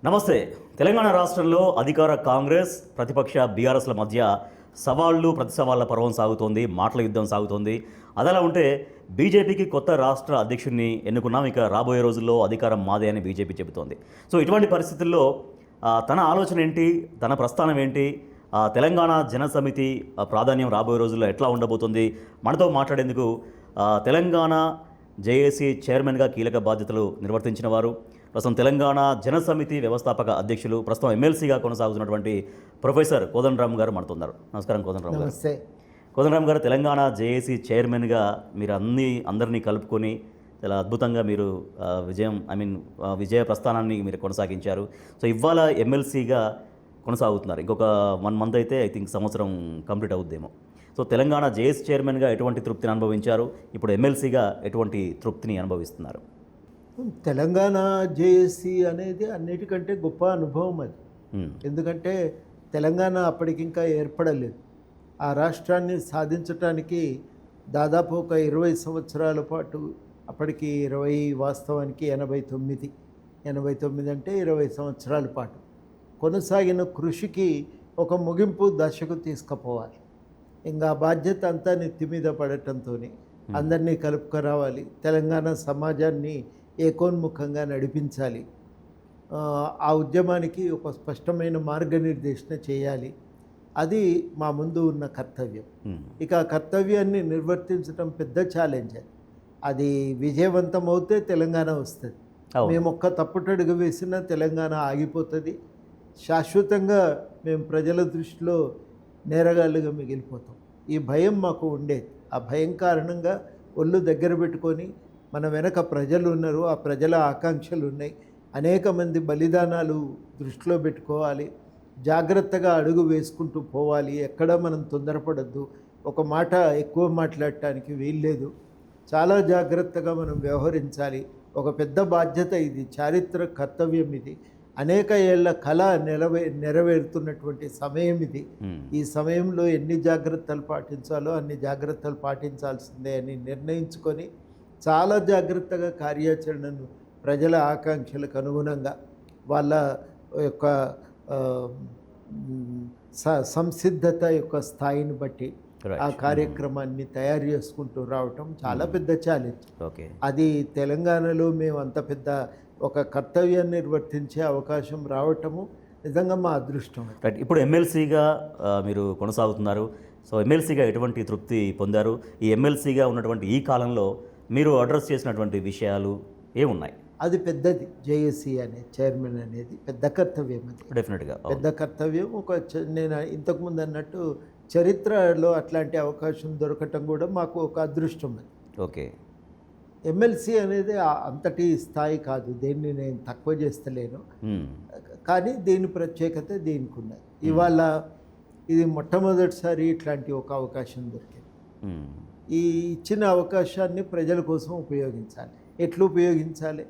నమస్తే. తెలంగాణ రాష్ట్రంలో అధికార కాంగ్రెస్, ప్రతిపక్ష బీఆర్ఎస్ల మధ్య సవాళ్లు, ప్రతి సవాళ్ల పర్వం సాగుతోంది. మాటల యుద్ధం సాగుతోంది. అదలా ఉంటే బీజేపీకి కొత్త రాష్ట్ర అధ్యక్షుడిని ఎన్నుకున్నాం. ఇక రాబోయే రోజుల్లో అధికారం మాదే అని బీజేపీ చెబుతోంది. సో ఇటువంటి పరిస్థితుల్లో తన ఆలోచన ఏంటి? తన ప్రస్థానం ఏంటి? తెలంగాణ జన సమితి ప్రాధాన్యం రాబోయే రోజుల్లో ఎట్లా ఉండబోతుంది? మనతో మాట్లాడేందుకు తెలంగాణ జేఏసీ చైర్మన్గా కీలక బాధ్యతలు నిర్వర్తించిన వారు, ప్రస్తుతం తెలంగాణ జన సమితి వ్యవస్థాపక అధ్యక్షులు, ప్రస్తుతం ఎమ్మెల్సీగా కొనసాగుతున్నటువంటి ప్రొఫెసర్ కోదండరామ్ గారు మనతున్నారు. నమస్కారం కోదండరామ్ గారు. నమస్తే. కోదండరామ్ గారు, తెలంగాణ జేఏసీ చైర్మన్గా మీరు అందరినీ కలుపుకొని చాలా అద్భుతంగా మీరు విజయ ప్రస్థానాన్ని మీరు కొనసాగించారు. సో ఇవాళ ఎమ్మెల్సీగా కొనసాగుతున్నారు. ఇంకొక 1 మంత్ అయితే ఐ థింక్ సంవత్సరం కంప్లీట్ అవుద్దేమో. సో తెలంగాణ జేఏసీ చైర్మన్గా ఎటువంటి తృప్తిని అనుభవించారు? ఇప్పుడు ఎమ్మెల్సీగా ఎటువంటి తృప్తిని అనుభవిస్తున్నారు? తెలంగాణ జేఏసీ అనేది అన్నిటికంటే గొప్ప అనుభవం అది. ఎందుకంటే తెలంగాణ అప్పటికింకా ఏర్పడలేదు. ఆ రాష్ట్రాన్ని సాధించటానికి దాదాపు ఒక 20 సంవత్సరాల పాటు, అప్పటికి 20 వాస్తవానికి 89 అంటే 20 సంవత్సరాల పాటు కొనసాగిన కృషికి ఒక ముగింపు దశకు తీసుకుపోవాలి. ఇంకా బాధ్యత అంతా నెత్తి మీద పడటంతో అందరినీ కలుపుకురావాలి. తెలంగాణ సమాజాన్ని ఏకోన్ముఖంగా నడిపించాలి. ఆ ఉద్యమానికి ఒక స్పష్టమైన మార్గనిర్దేశన చేయాలి. అది మా ముందు ఉన్న కర్తవ్యం. ఇక ఆ కర్తవ్యాన్ని నిర్వర్తించడం పెద్ద ఛాలెంజ్. అది విజయవంతం అవుతే తెలంగాణ వస్తుంది. మేము ఒక్క తప్పుటడుగు వేసినా తెలంగాణ ఆగిపోతుంది. శాశ్వతంగా మేము ప్రజల దృష్టిలో నేరగాళ్ళుగా మిగిలిపోతాం. ఈ భయం మాకు ఉండేది. ఆ భయం కారణంగా ఒళ్ళు దగ్గర పెట్టుకొని, మన వెనక ప్రజలు ఉన్నారు, ఆ ప్రజల ఆకాంక్షలు ఉన్నాయి, అనేక మంది బలిదానాలు దృష్టిలో పెట్టుకోవాలి, జాగ్రత్తగా అడుగు వేసుకుంటూ పోవాలి, ఎక్కడ మనం తొందరపడద్దు, ఒక మాట ఎక్కువ మాట్లాడటానికి వీల్లేదు, చాలా జాగ్రత్తగా మనం వ్యవహరించాలి. ఒక పెద్ద బాధ్యత ఇది, చారిత్రక కర్తవ్యం ఇది, అనేక ఏళ్ల కళ నెరవేరుతున్నటువంటి సమయం ఇది. ఈ సమయంలో ఎన్ని జాగ్రత్తలు పాటించాలో అన్ని జాగ్రత్తలు పాటించాల్సిందే అని నిర్ణయించుకొని చాలా జాగ్రత్తగా కార్యాచరణను ప్రజల ఆకాంక్షలకు అనుగుణంగా వాళ్ళ యొక్క సంసిద్ధత యొక్క స్థాయిని బట్టి ఆ కార్యక్రమాన్ని తయారు చేసుకుంటూ రావటం చాలా పెద్ద ఛాలెంజ్. అది తెలంగాణలో మేము అంత పెద్ద ఒక కర్తవ్యాన్ని నిర్వర్తించే అవకాశం రావటము నిజంగా మా అదృష్టం. రైట్. ఇప్పుడు ఎమ్మెల్సీగా మీరు కొనసాగుతున్నారు. సో ఎమ్మెల్సీగా ఎటువంటి తృప్తి పొందారు? ఈ ఎమ్మెల్సీగా ఉన్నటువంటి ఈ కాలంలో మీరు అడ్రస్ చేసినటువంటి విషయాలు ఏమున్నాయి? అది పెద్దది. జేఏసీ అనే చైర్మన్ అనేది పెద్ద కర్తవ్యం. అది డెఫినెట్గా పెద్ద కర్తవ్యం. నేను ఇంతకుముందు అన్నట్టు చరిత్రలో అట్లాంటి అవకాశం దొరకటం కూడా మాకు ఒక అదృష్టం. అది ఓకే. ఎమ్మెల్సీ అనేది అంతటి స్థాయి కాదు, దేన్ని నేను తక్కువ చేస్తలేను, కానీ దీని ప్రత్యేకత దీనికి ఉన్నది. ఇవాళ ఇది మొట్టమొదటిసారి ఇట్లాంటి ఒక అవకాశం దొరికింది. ఈ ఇచ్చిన అవకాశాన్ని ప్రజల కోసం ఉపయోగించాలి. ఎట్లా ఉపయోగించాలి,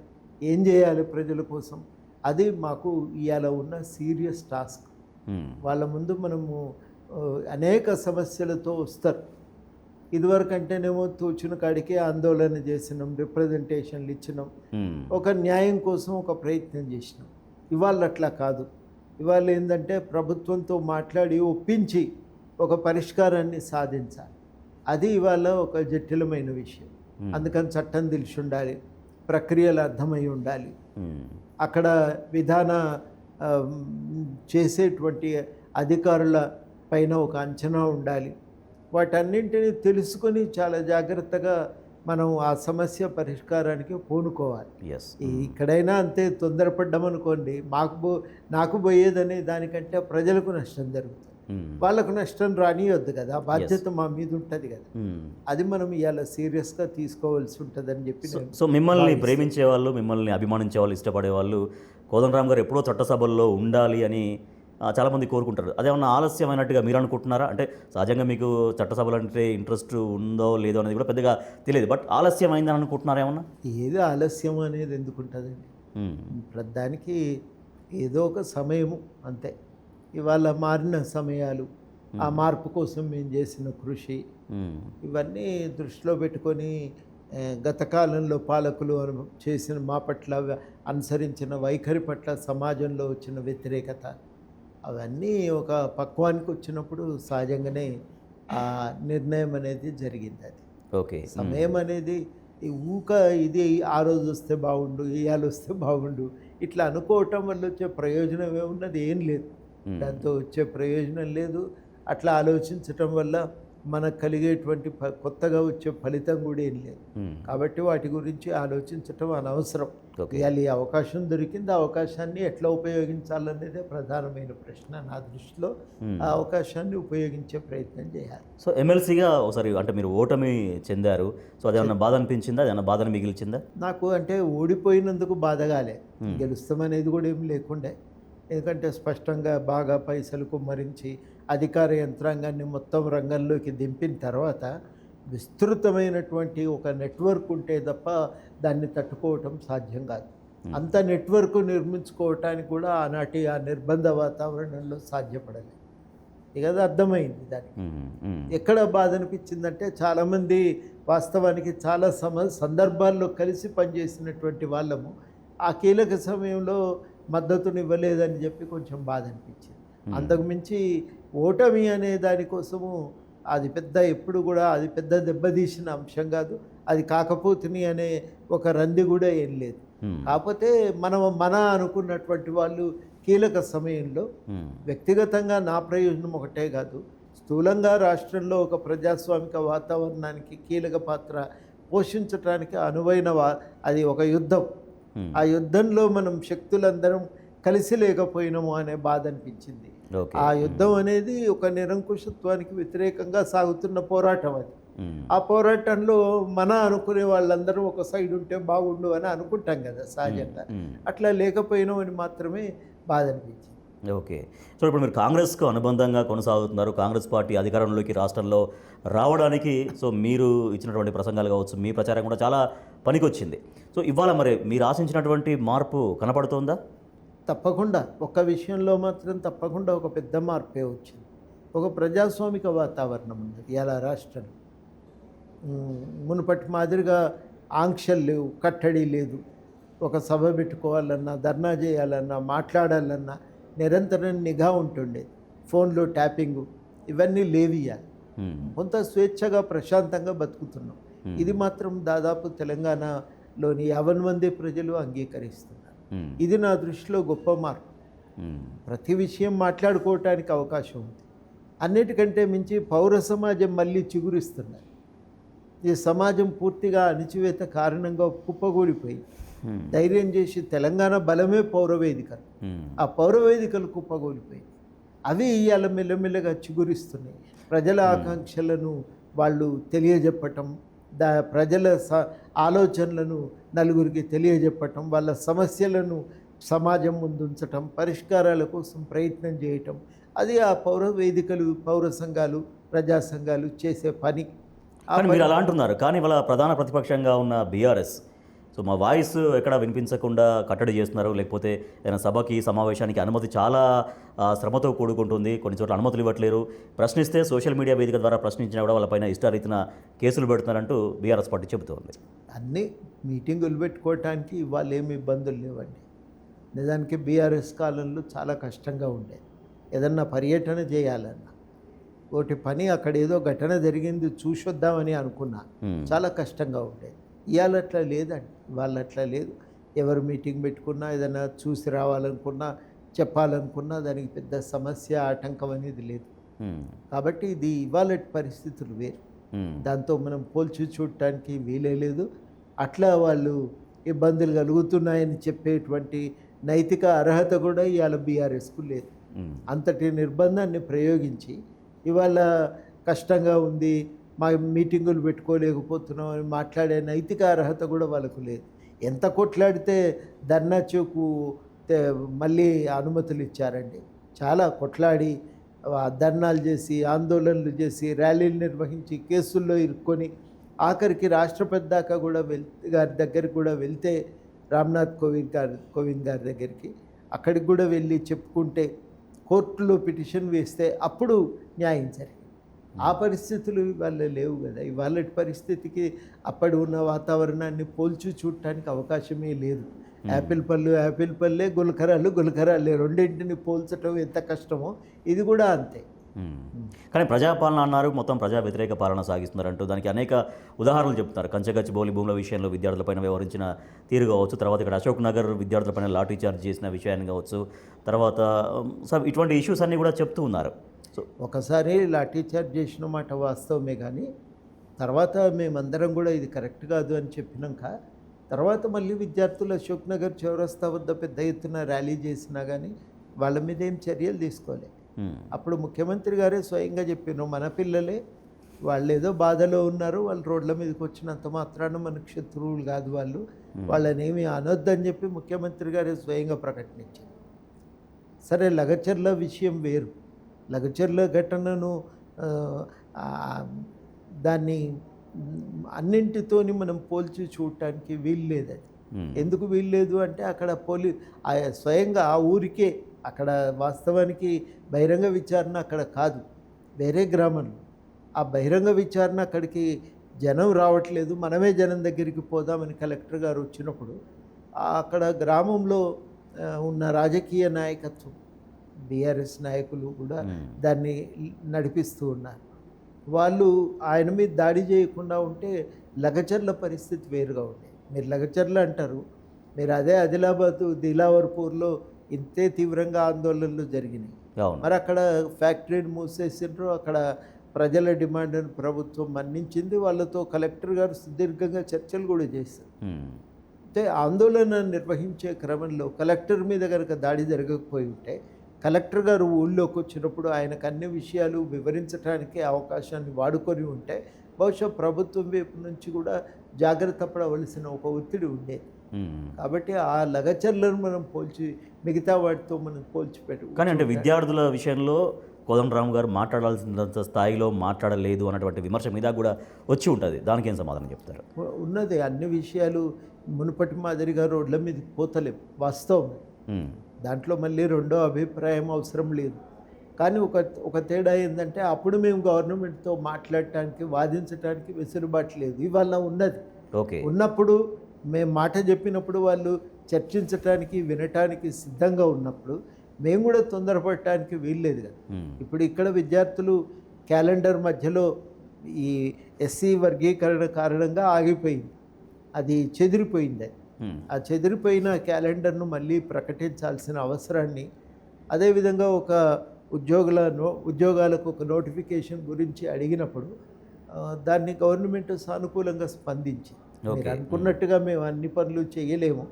ఏం చేయాలి ప్రజల కోసం, అది మాకు ఇవాళ ఉన్న సీరియస్ టాస్క్. వాళ్ళ ముందు మనము అనేక సమస్యలతో వస్తారు. ఇదివరకు అంటేనేమో తోచిన కాడికి ఆందోళన చేసినాం, రిప్రజెంటేషన్లు ఇచ్చినాం, ఒక న్యాయం కోసం ఒక ప్రయత్నం చేసినాం. ఇవాళ అట్లా కాదు. ఇవాళ ఏంటంటే ప్రభుత్వంతో మాట్లాడి ఒప్పించి ఒక పరిష్కారాన్ని సాధించాలి. అది ఇవాళ ఒక జటిలమైన విషయం. అందుకని చట్టం తెలిసి ఉండాలి, ప్రక్రియలు అర్థమై ఉండాలి, అక్కడ విధాన చేసేటువంటి అధికారుల పైన ఒక అంచనా ఉండాలి. వాటన్నింటినీ తెలుసుకొని చాలా జాగ్రత్తగా మనం ఆ సమస్య పరిష్కారానికి పూనుకోవాలి. ఇక్కడైనా అంతే, తొందరపడ్డామనుకోండి నాకు పోయేదనే దానికంటే ప్రజలకు నష్టం జరుగుతుంది. వాళ్ళకు నష్టం రానియొద్దు కదా, బాధ్యత మా మీద ఉంటుంది కదా. అది మనం ఇవాళ సీరియస్గా తీసుకోవాల్సి ఉంటుందని చెప్పి. సో మిమ్మల్ని ప్రేమించే వాళ్ళు, మిమ్మల్ని అభిమానించే వాళ్ళు, ఇష్టపడే వాళ్ళు కోదండరామ్ గారు ఎప్పుడో చట్టసభల్లో ఉండాలి అని చాలామంది కోరుకుంటారు. అదేమన్నా ఆలస్యమైనట్టుగా మీరు అనుకుంటున్నారా? అంటే సహజంగా మీకు చట్టసభలు అంటే ఇంట్రెస్ట్ ఉందో లేదో అనేది కూడా పెద్దగా తెలియదు, బట్ ఆలస్యమైందని అనుకుంటున్నారా ఏమన్నా? ఏదో ఆలస్యం అనేది ఎందుకుంటుందండి, దానికి ఏదో ఒక సమయము అంతే. ఇవాళ మారిన సమయాలు, ఆ మార్పు కోసం మేము చేసిన కృషి, ఇవన్నీ దృష్టిలో పెట్టుకొని గత కాలంలో పాలకులు చేసిన మా పట్ల అనుసరించిన వైఖరి పట్ల సమాజంలో వచ్చిన వ్యతిరేకత అవన్నీ ఒక పక్వానికి వచ్చినప్పుడు సహజంగానే ఆ నిర్ణయం అనేది జరిగింది. అది ఓకే. సమయం అనేది ఈ ఇది ఆ రోజు వస్తే బాగుండు, ఇవాళ వస్తే బాగుండు ఇట్లా అనుకోవటం వల్ల వచ్చే ప్రయోజనం ఏమున్నది? ఏం లేదు. దాంతో వచ్చే ప్రయోజనం లేదు. అట్లా ఆలోచించటం వల్ల మనకు కలిగేటువంటి కొత్తగా వచ్చే ఫలితం కూడా ఏం లేదు. కాబట్టి వాటి గురించి ఆలోచించటం అనవసరం. ఇవాళ ఈ అవకాశం దొరికింది, ఆ అవకాశాన్ని ఎట్లా ఉపయోగించాలనేదే ప్రధానమైన ప్రశ్న నా దృష్టిలో. ఆ అవకాశాన్ని ఉపయోగించే ప్రయత్నం చేయాలి. సో ఎమ్మెల్సీగా ఒకసారి అంటే మీరు ఓటమి చెందారు. సో అదేమన్నా బాధ అనిపించిందా? అదేమన్నా బాధను మిగిల్చిందా? నాకు అంటే ఓడిపోయినందుకు బాధగాలే, గెలుస్తామనేది కూడా ఏం లేకుండే. ఎందుకంటే స్పష్టంగా బాగా పైసలు కుమ్మరించి అధికార యంత్రాంగాన్ని మొత్తం రంగంలోకి దింపిన తర్వాత విస్తృతమైనటువంటి ఒక నెట్వర్క్ ఉంటే తప్ప దాన్ని తట్టుకోవటం సాధ్యం కాదు. అంత నెట్వర్క్ నిర్మించుకోవటానికి కూడా ఆనాటి ఆ నిర్బంధ వాతావరణంలో సాధ్యపడలేదు. ఇక అది అర్థమైంది దానికి. ఎక్కడ బాధ అనిపించిందంటే చాలామంది వాస్తవానికి చాలా సందర్భాల్లో కలిసి పనిచేసినటువంటి వాళ్ళము ఆ కీలక సమయంలో మద్దతునివ్వలేదని చెప్పి కొంచెం బాధ అనిపించింది. అంతకుమించి ఓటమి అనే దానికోసము అది ఎప్పుడు కూడా అది పెద్ద దెబ్బతీసిన అంశం కాదు. అది కాకపోతుంది అనే ఒక రంది కూడా ఏం లేదు. కాకపోతే మన అనుకున్నటువంటి వాళ్ళు కీలక సమయంలో వ్యక్తిగతంగా నా ప్రయోజనం ఒకటే కాదు, స్థూలంగా రాష్ట్రంలో ఒక ప్రజాస్వామిక వాతావరణానికి కీలక పాత్ర పోషించడానికి అనువైన అది ఒక యుద్ధం. ఆ యుద్ధంలో మనం శక్తులందరం కలిసి లేకపోయినాము అనే బాధ అనిపించింది. ఆ యుద్ధం అనేది ఒక నిరంకుశత్వానికి వ్యతిరేకంగా సాగుతున్న పోరాటం. అది ఆ పోరాటంలో అనుకునే వాళ్ళందరూ ఒక సైడ్ ఉంటే బాగుండు అని అనుకుంటాం కదా సహజంగా. అట్లా లేకపోయినామని మాత్రమే బాధ అనిపించింది. ఓకే. సో ఇప్పుడు మీరు కాంగ్రెస్కు అనుబంధంగా కొనసాగుతున్నారు. కాంగ్రెస్ పార్టీ అధికారంలోకి రాష్ట్రంలో రావడానికి సో మీరు ఇచ్చినటువంటి ప్రసంగాలు కావచ్చు, మీ ప్రచారం కూడా చాలా పనికొచ్చింది. సో ఇవాళ మరి మీరు ఆశించినటువంటి మార్పు కనపడుతోందా? తప్పకుండా ఒక్క విషయంలో మాత్రం తప్పకుండా ఒక పెద్ద మార్పే వచ్చింది. ఒక ప్రజాస్వామిక వాతావరణం ఉన్నది ఇలా రాష్ట్రంలో. మునుపటి మాదిరిగా ఆంక్షలు లేవు, కట్టడి లేదు. ఒక సభ పెట్టుకోవాలన్నా, ధర్నా చేయాలన్నా, మాట్లాడాలన్నా నిరంతరం నిఘా ఉంటుండేది. ఫోన్లో ట్యాపింగు ఇవన్నీ లేవియాలి. కొంత స్వేచ్ఛగా ప్రశాంతంగా బతుకుతున్నాం. ఇది మాత్రం దాదాపు తెలంగాణలోని 50 మంది ప్రజలు అంగీకరిస్తున్నారు. ఇది నా దృష్టిలో గొప్ప మార్పు. ప్రతి విషయం మాట్లాడుకోవటానికి అవకాశం ఉంది. అన్నిటికంటే మించి పౌర సమాజం మళ్ళీ చిగురిస్తున్నారు. ఈ సమాజం పూర్తిగా అణిచివేత కారణంగా కుప్పగూలిపోయి ధైర్యం చేసి తెలంగాణ బలమే పౌరవేదికలు. ఆ పౌరవేదికలు కుప్పగూలిపోయి అవి ఇవాళ మెల్లమెల్లగా చిగురిస్తున్నాయి. ప్రజల ఆకాంక్షలను వాళ్ళు తెలియజెప్పటం, ప్రజల ఆలోచనలను నలుగురికి తెలియజెప్పటం, వాళ్ళ సమస్యలను సమాజం ముందుంచటం, పరిష్కారాల కోసం ప్రయత్నం చేయటం, అది ఆ పౌర వేదికలు, పౌర సంఘాలు, ప్రజా సంఘాలు చేసే పని. మీరు అలా అంటున్నారు, కానీ వాళ్ళ ప్రధాన ప్రతిపక్షంగా ఉన్న బీఆర్ఎస్ సో మా వాయిస్ ఎక్కడ వినిపించకుండా కట్టడి చేస్తున్నారు. లేకపోతే ఏదైనా సభకి, సమావేశానికి అనుమతి చాలా శ్రమతో కూడుకుంటుంది. కొన్ని చోట్ల అనుమతులు ఇవ్వట్లేరు. ప్రశ్నిస్తే సోషల్ మీడియా వేదిక ద్వారా ప్రశ్నించినా కూడా వాళ్ళపైన ఇష్టారీతిన కేసులు పెడుతున్నారంటూ బీఆర్ఎస్ పార్టీ చెబుతోంది. అన్నీ మీటింగులు పెట్టుకోవటానికి ఇవాళ ఏమి ఇబ్బందులు లేవండి. నిజానికి బీఆర్ఎస్ కాలంలో చాలా కష్టంగా ఉండేది. ఏదన్నా పర్యటన చేయాలన్నా, ఒకటి పని అక్కడ ఏదో ఘటన జరిగింది చూసొద్దామని అనుకున్నా చాలా కష్టంగా ఉండేది. ఇవాళ అట్లా లేదండి. వాళ్ళు అట్లా లేదు. ఎవరు మీటింగ్ పెట్టుకున్నా, ఏదైనా చూసి రావాలనుకున్నా, చెప్పాలనుకున్నా దానికి పెద్ద సమస్య, ఆటంకం అనేది లేదు. కాబట్టి ఇది ఇవాళ పరిస్థితులు వేరు. దాంతో మనం పోల్చి చూడటానికి వీలే లేదు. అట్లా వాళ్ళు ఇబ్బందులు కలుగుతున్నాయని చెప్పేటువంటి నైతిక అర్హత కూడా ఇవాళ బీఆర్ఎస్కు లేదు. అంతటి నిర్బంధాన్ని ప్రయోగించి ఇవాళ కష్టంగా ఉంది, మా మీటింగులు పెట్టుకోలేకపోతున్నాం అని మాట్లాడే నైతిక అర్హత కూడా వాళ్ళకు లేదు. ఎంత కొట్లాడితే ధర్నా చౌకు మళ్ళీ అనుమతులు ఇచ్చారండి. చాలా కొట్లాడి ధర్నాలు చేసి, ఆందోళనలు చేసి, ర్యాలీలు నిర్వహించి, కేసుల్లో ఇరుక్కొని ఆఖరికి రాష్ట్రపతి దాకా కూడా గారి దగ్గరికి కూడా వెళ్తే, రామ్నాథ్ కోవింద్ గారి దగ్గరికి అక్కడికి కూడా వెళ్ళి చెప్పుకుంటే, కోర్టులో పిటిషన్ వేస్తే అప్పుడు న్యాయం జరిగింది. ఆ పరిస్థితులు ఇవాళ లేవు కదా. ఇవాళ పరిస్థితికి అప్పటి ఉన్న వాతావరణాన్ని పోల్చి చూడటానికి అవకాశమే లేదు. యాపిల్ పళ్ళే, గులకరాలే రెండింటిని పోల్చడం ఎంత కష్టమో ఇది కూడా అంతే. కానీ ప్రజాపాలన అన్నారు, మొత్తం ప్రజా వ్యతిరేక పాలన సాగిస్తున్నారంటూ దానికి అనేక ఉదాహరణలు చెప్తున్నారు. కంచగచ్చిబౌలి భూముల విషయంలో విద్యార్థులపైన వ్యవహరించిన తీరు కావచ్చు, తర్వాత ఇక్కడ అశోక్ నగర్ విద్యార్థులపైన లాఠీ చార్జ్ చేసిన విషయాన్ని కావచ్చు, తర్వాత ఇటువంటి ఇష్యూస్ అన్నీ కూడా చెప్తూ ఉన్నారు. సో ఒకసారి లాఠీ చార్జ్ చేసిన మాట వాస్తవమే, కానీ తర్వాత మేమందరం కూడా ఇది కరెక్ట్ కాదు అని చెప్పినాక తర్వాత మళ్ళీ విద్యార్థులు అశోక్ నగర్ చౌరస్తా వద్ద పెద్ద ఎత్తున ర్యాలీ చేసినా కానీ వాళ్ళ మీద ఏం చర్యలు తీసుకోలేదు. అప్పుడు ముఖ్యమంత్రి గారే స్వయంగా చెప్పారు, మన పిల్లలే, వాళ్ళు ఏదో బాధలో ఉన్నారు, వాళ్ళు రోడ్ల మీదకి వచ్చినంత మాత్రాన మనకు శత్రువులు కాదు, వాళ్ళని ఏమీ అనొద్దని చెప్పి ముఖ్యమంత్రి గారే స్వయంగా ప్రకటించారు. సరే, లగచర్ల విషయం వేరు. లగచర్ల ఘటనను దాన్ని అన్నింటితోని మనం పోల్చి చూడటానికి వీల్లేదు. అది ఎందుకు వీల్లేదు అంటే అక్కడ స్వయంగా ఆ ఊరికే, అక్కడ వాస్తవానికి బహిరంగ విచారణ అక్కడ కాదు, వేరే గ్రామంలో. ఆ బహిరంగ విచారణ అక్కడికి జనం రావట్లేదు, మనమే జనం దగ్గరికి పోదామని కలెక్టర్ గారు వచ్చినప్పుడు అక్కడ గ్రామంలో ఉన్న రాజకీయ నాయకత్వం, బీఆర్ఎస్ నాయకులు కూడా దాన్ని నడిపిస్తూ ఉన్నారు. వాళ్ళు ఆయన మీద దాడి చేయకుండా ఉంటే లగచర్ల పరిస్థితి వేరుగా ఉండేది. మీరు లగచర్ల అంటారు, మీరు అదే ఆదిలాబాద్ దిలావర్పూర్లో ఇంతే తీవ్రంగా ఆందోళనలు జరిగినాయి. మరి అక్కడ ఫ్యాక్టరీని మూసేసిండ్రు, అక్కడ ప్రజల డిమాండ్ను ప్రభుత్వం మన్నించింది, వాళ్ళతో కలెక్టర్ గారు సుదీర్ఘంగా చర్చలు కూడా చేశారు. అంటే ఆందోళన నిర్వహించే క్రమంలో కలెక్టర్ మీద కనుక దాడి జరగకపోయి ఉంటే, కలెక్టర్ గారు ఊళ్ళోకి వచ్చినప్పుడు ఆయనకు అన్ని విషయాలు వివరించడానికి అవకాశాన్ని వాడుకొని ఉంటే బహుశా ప్రభుత్వం వైపు నుంచి కూడా జాగ్రత్త పడవలసిన ఒక ఒత్తిడి ఉండేది. కాబట్టి ఆ లగచర్లను మనం మిగతా వాటితో మనం పోల్చిపెట్టు. కానీ అంటే విద్యార్థుల విషయంలో కోదండరామ్ గారు మాట్లాడాల్సినంత స్థాయిలో మాట్లాడలేదు అన్నటువంటి విమర్శ మీద కూడా వచ్చి ఉంటుంది. దానికి ఏం సమాధానం చెప్తారు? ఉన్నది, అన్ని విషయాలు మునుపటి మాదిరిగా రోడ్ల మీద పోతలేవు, వాస్తవం. దాంట్లో మళ్ళీ రెండో అభిప్రాయం అవసరం లేదు. కానీ ఒక తేడా ఏంటంటే అప్పుడు మేము గవర్నమెంట్తో మాట్లాడటానికి, వాదించడానికి వెసులుబాటు లేదు. ఇవాళ ఉన్నది. ఉన్నప్పుడు మేము మాట చెప్పినప్పుడు వాళ్ళు చర్చించటానికి, వినటానికి సిద్ధంగా ఉన్నప్పుడు మేము కూడా తొందరపడటానికి వీల్లేదు కదా. ఇప్పుడు ఇక్కడ విద్యార్థులు క్యాలెండర్ మధ్యలో ఈ ఎస్సీ వర్గీకరణ కారణంగా ఆగిపోయింది, అది చెదిరిపోయింది. ఆ చెదిరిపోయిన క్యాలెండర్ను మళ్ళీ ప్రకటించాల్సిన అవసరాన్ని, అదేవిధంగా ఒక ఉద్యోగాలకు ఒక నోటిఫికేషన్ గురించి అడిగినప్పుడు దాన్ని గవర్నమెంట్ సానుకూలంగా స్పందించి, మీరు అనుకున్నట్టుగా మేము అన్ని పనులు చేయలేము,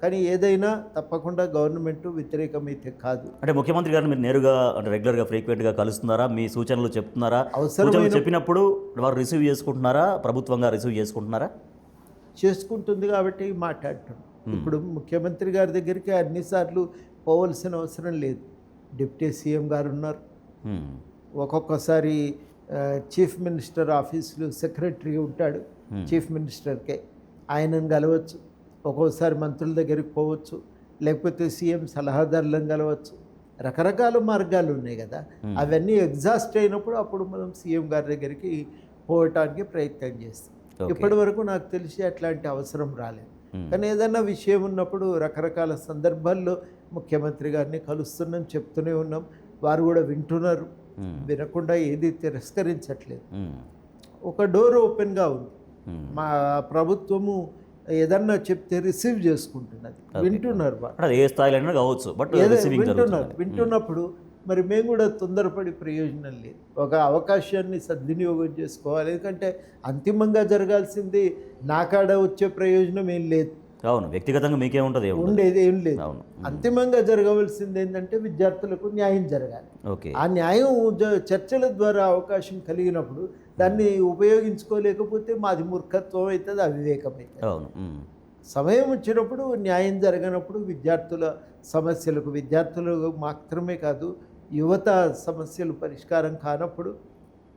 కానీ ఏదైనా తప్పకుండా గవర్నమెంట్ వ్యతిరేకమైతే కాదు. అంటే ముఖ్యమంత్రి గారిని మీరు నేరుగా, అంటే రెగ్యులర్గా ఫ్రీక్వెంట్గా కలుస్తున్నారా? మీ సూచనలు చెప్తున్నారా? అవసరం చెప్పినప్పుడు వారు రిసీవ్ చేసుకుంటున్నారా? ప్రభుత్వంగా రిసీవ్ చేసుకుంటుంది కాబట్టి మాట్లాడటం. ఇప్పుడు ముఖ్యమంత్రి గారి దగ్గరికి అన్నిసార్లు పోవలసిన అవసరం లేదు. డిప్యూటీ సీఎం గారు ఉన్నారు, ఒక్కొక్కసారి చీఫ్ మినిస్టర్ ఆఫీసులో సెక్రటరీ ఉంటాడు, చీఫ్ మినిస్టర్కే, ఆయనను కలవచ్చు. ఒక్కోసారి మంత్రుల దగ్గరికి పోవచ్చు, లేకపోతే సీఎం సలహాదారులను కలవచ్చు. రకరకాల మార్గాలు ఉన్నాయి కదా. అవన్నీ ఎగ్జాస్ట్ అయినప్పుడు అప్పుడు మనం సీఎం గారి దగ్గరికి పోవటానికి ప్రయత్నం చేస్తాం. ఇప్పటి వరకు నాకు తెలిసి అట్లాంటి అవసరం రాలేదు. కానీ ఏదైనా విషయం ఉన్నప్పుడు రకరకాల సందర్భాల్లో ముఖ్యమంత్రి గారిని కలుస్తున్నాం, చెప్తూనే ఉన్నాం, వారు కూడా వింటున్నారు, వినకుండా ఏది తిరస్కరించట్లేదు. ఒక డోర్ ఓపెన్గా ఉంది. మా ప్రభుత్వము ఏదన్నా చెప్తే రిసీవ్ చేసుకుంటున్నది, వింటున్నారు. ఏ స్థాయిలో కావచ్చు, బట్ వింటున్నప్పుడు మరి మేము కూడా తొందరపడి ప్రయోజనం లేదు. ఒక అవకాశాన్ని సద్వినియోగం చేసుకోవాలి. ఎందుకంటే అంతిమంగా జరగాల్సింది నా కాడ వచ్చే ప్రయోజనం ఏం లేదు. అవును, వ్యక్తిగతంగా మీకేముంటుంది? ఉండేది ఏం లేదు. అంతిమంగా జరగవలసింది ఏంటంటే విద్యార్థులకు న్యాయం జరగాలి. ఆ న్యాయం చర్చల ద్వారా అవకాశం కలిగినప్పుడు దాన్ని ఉపయోగించుకోలేకపోతే మాది మూర్ఖత్వం అవుతుంది, అవివేకం అవుతుంది. సమయం వచ్చినప్పుడు, న్యాయం జరగనప్పుడు, విద్యార్థుల సమస్యలకు, విద్యార్థులకు మాత్రమే కాదు యువత సమస్యలు పరిష్కారం కానప్పుడు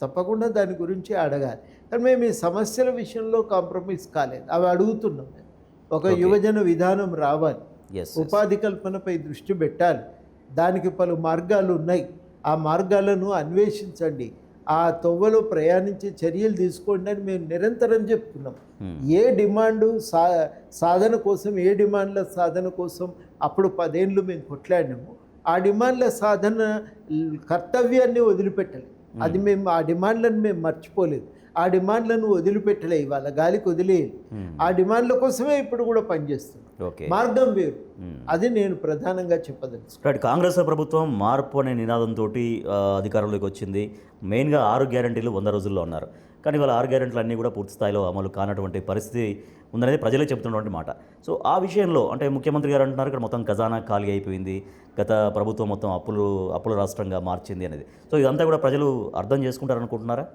తప్పకుండా దాని గురించి అడగాలి. కానీ మేము ఈ సమస్యల విషయంలో కాంప్రమైజ్ కాలేదు, అవి అడుగుతున్నాం. ఒక యువజన విధానం రావాలి, ఉపాధి కల్పనపై దృష్టి పెట్టాలి, దానికి పలు మార్గాలు ఉన్నాయి, ఆ మార్గాలను అన్వేషించండి. ఆ తొవ్వలో ప్రయాణించే చర్యలు తీసుకోండి అని మేము నిరంతరం చెప్తున్నాం. ఏ డిమాండు సాధన కోసం, ఏ డిమాండ్ల సాధన కోసం అప్పుడు 10 ఏళ్ళు మేము కొట్లాడినాము. ఆ డిమాండ్ల సాధన కర్తవ్యాన్ని వదిలిపెట్టలేదు. అది మేము ఆ డిమాండ్లను మేము మర్చిపోలేదు. ఆ డిమాండ్లను వదిలిపెట్టలే, ఇవాళ గాలికి వదిలేయాలి. ఆ డిమాండ్ల కోసమే ఇప్పుడు కూడా పనిచేస్తున్నాం. ఓకే, మార్గం వేరు. అది నేను ప్రధానంగా చెప్పదలుచు. రైట్. కాంగ్రెస్ ప్రభుత్వం మార్పు అనే నినాదంతో అధికారంలోకి వచ్చింది. మెయిన్గా 6 గ్యారెంటీలు 100 రోజుల్లో అన్నారు. కానీ వాళ్ళ 6 గ్యారెంటీలు అన్నీ కూడా పూర్తి స్థాయిలో అమలు కానటువంటి పరిస్థితి ఉందనేది ప్రజలే చెప్తున్నటువంటి మాట. సో ఆ విషయంలో అంటే ముఖ్యమంత్రి గారు అంటున్నారు ఇక్కడ మొత్తం ఖజానా ఖాళీ అయిపోయింది, గత ప్రభుత్వం మొత్తం అప్పుల రాష్ట్రంగా మార్చింది అనేది. సో ఇదంతా కూడా ప్రజలు అర్థం చేసుకుంటారనుకుంటున్నారా?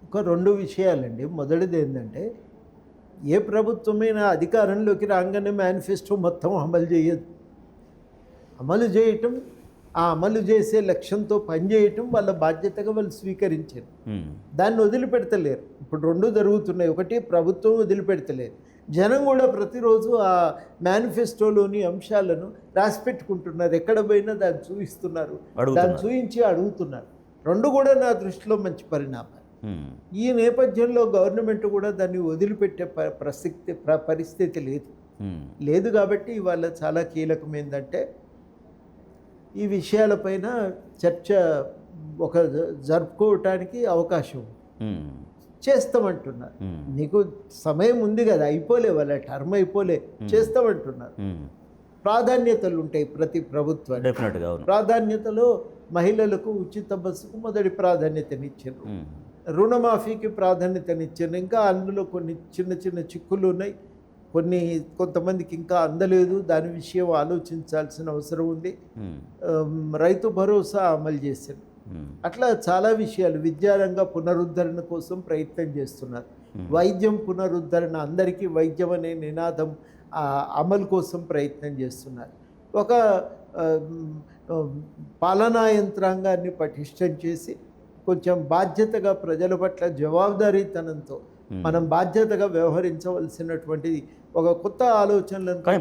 ఒక 2 విషయాలండి. మొదటిది ఏంటంటే, ఏ ప్రభుత్వమైనా అధికారంలోకి రాగానే మేనిఫెస్టో మొత్తం అమలు చేయదు. అమలు చేయటం, ఆ అమలు చేసే లక్ష్యంతో పనిచేయటం వాళ్ళ బాధ్యతగా వాళ్ళు స్వీకరించారు. దాన్ని వదిలిపెడతలేరు. ఇప్పుడు 2 జరుగుతున్నాయి. ఒకటి, ప్రభుత్వం వదిలిపెడతలేదు, జనం కూడా ప్రతిరోజు ఆ మేనిఫెస్టోలోని అంశాలను రాసి పెట్టుకుంటున్నారు. ఎక్కడ పోయినా దాన్ని చూపిస్తున్నారు, దాన్ని చూపించి అడుగుతున్నారు. 2 కూడా నా దృష్టిలో మంచి పరిణామాలు. ఈ నేపథ్యంలో గవర్నమెంట్ కూడా దాన్ని వదిలిపెట్టే పరిస్థితి లేదు కాబట్టి ఇవాళ చాలా కీలకం ఏంటంటే, ఈ విషయాలపైన చర్చ జరుపుకోవటానికి అవకాశం చేస్తామంటున్నారు. నీకు సమయం ఉంది కదా, అయిపోలే, వాళ్ళ టర్మ్ అయిపోలే, చేస్తామంటున్నారు. ప్రాధాన్యతలు ఉంటాయి ప్రతి ప్రభుత్వానికి. డెఫినెట్గా ప్రాధాన్యతలో మహిళలకు ఉచిత బస్సుకు మొదటి ప్రాధాన్యతనిచ్చారు, రుణమాఫీకి ప్రాధాన్యతనిచ్చారు. ఇంకా అందులో కొన్ని చిన్న చిన్న చిక్కులు ఉన్నాయి, కొంతమందికి ఇంకా అందలేదు, దాని విషయం ఆలోచించాల్సిన అవసరం ఉంది. రైతు భరోసా అమలు చేశారు. అట్లా చాలా విషయాలు. విద్యారంగ పునరుద్ధరణ కోసం ప్రయత్నం చేస్తున్నారు. వైద్యం పునరుద్ధరణ, అందరికీ వైద్యం అనే నినాదం అమలు కోసం ప్రయత్నం చేస్తున్నారు. ఒక పాలనా యంత్రాంగాన్ని పటిష్టం చేసి కొంచెం బాధ్యతగా ప్రజల పట్ల జవాబుదారీతనంతో మనం బాధ్యతగా వ్యవహరించవలసినటువంటిది ఒక కొత్త ఆలోచనలను. కానీ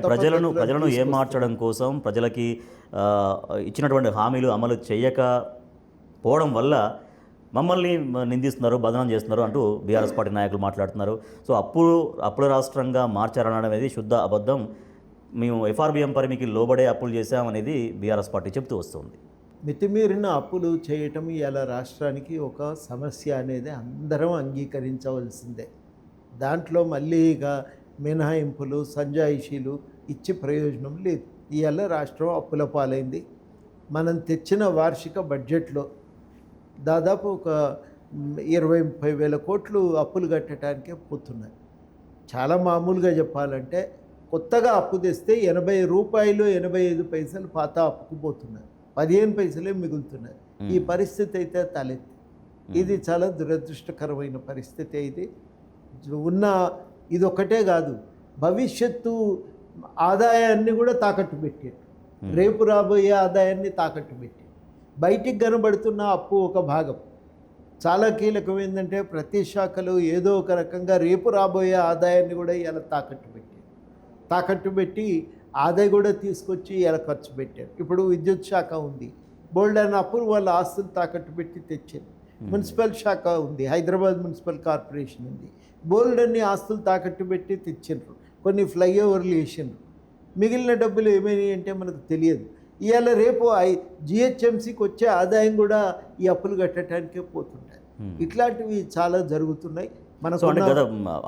ప్రజలను ఏమార్చడం కోసం, ప్రజలకి ఇచ్చినటువంటి హామీలు అమలు చేయకపోవడం వల్ల మమ్మల్ని నిందిస్తున్నారు, బదనాం చేస్తున్నారు అంటూ బీఆర్ఎస్ పార్టీ నాయకులు మాట్లాడుతున్నారు. సో అప్పుల రాష్ట్రంగా మార్చారనడం అనేది శుద్ధ అబద్ధం. మేము ఎఫ్ఆర్బిఎం పరిమితికి లోబడే అప్పులు చేశామనేది బీఆర్ఎస్ పార్టీ చెప్తూ వస్తుంది. మితిమీరిన అప్పులు చేయటం ఇలా రాష్ట్రానికి ఒక సమస్య అనేది అందరం అంగీకరించవలసిందే. దాంట్లో మళ్ళీ ఇక మినహాయింపులు, సంజాయిషీలు ఇచ్చి ప్రయోజనం లేదు. ఇవాళ రాష్ట్రం అప్పుల పాలైంది. మనం తెచ్చిన వార్షిక బడ్జెట్లో దాదాపు ఒక 20-30 వేల కోట్లు అప్పులు కట్టడానికే పోతున్నాయి. చాలా మామూలుగా చెప్పాలంటే, కొత్తగా అప్పు తెస్తే 80 రూపాయలు 85 పైసలు పాత అప్పుకు పోతున్నారు, 15 పైసలే మిగులుతున్నారు. ఈ పరిస్థితి అయితే తలెత్తి, ఇది చాలా దురదృష్టకరమైన పరిస్థితి. ఇది ఒకటే కాదు, భవిష్యత్తు ఆదాయాన్ని కూడా తాకట్టు పెట్టారు. రేపు రాబోయే ఆదాయాన్ని తాకట్టు పెట్టారు. బయటికి కనబడుతున్న అప్పు ఒక భాగం. చాలా కీలకం ఏంటంటే, ప్రతి శాఖలో ఏదో ఒక రకంగా రేపు రాబోయే ఆదాయాన్ని కూడా ఇలా తాకట్టు పెట్టి ఆదాయం కూడా తీసుకొచ్చి ఇలా ఖర్చు పెట్టారు. ఇప్పుడు విద్యుత్ శాఖ ఉంది, బోల్డ్ అయిన అప్పులు వాళ్ళ ఆస్తులు తాకట్టు పెట్టి తెచ్చారు. మున్సిపల్ శాఖ ఉంది, హైదరాబాద్ మున్సిపల్ కార్పొరేషన్ ఉంది, బోల్డ్ అన్ని ఆస్తులు తాకట్టు పెట్టి తెచ్చిండ్రు. కొన్ని ఫ్లైఓవర్లు వేసిండ్రు. మిగిలిన డబ్బులు ఏమైనాయి అంటే మనకు తెలియదు. ఇవాళ రేపు జిహెచ్ఎంసీకి వచ్చే ఆదాయం కూడా ఈ అప్పులు కట్టడానికే పోతుంటాయి. ఇట్లాంటివి చాలా జరుగుతున్నాయి. మనకు అంటే గత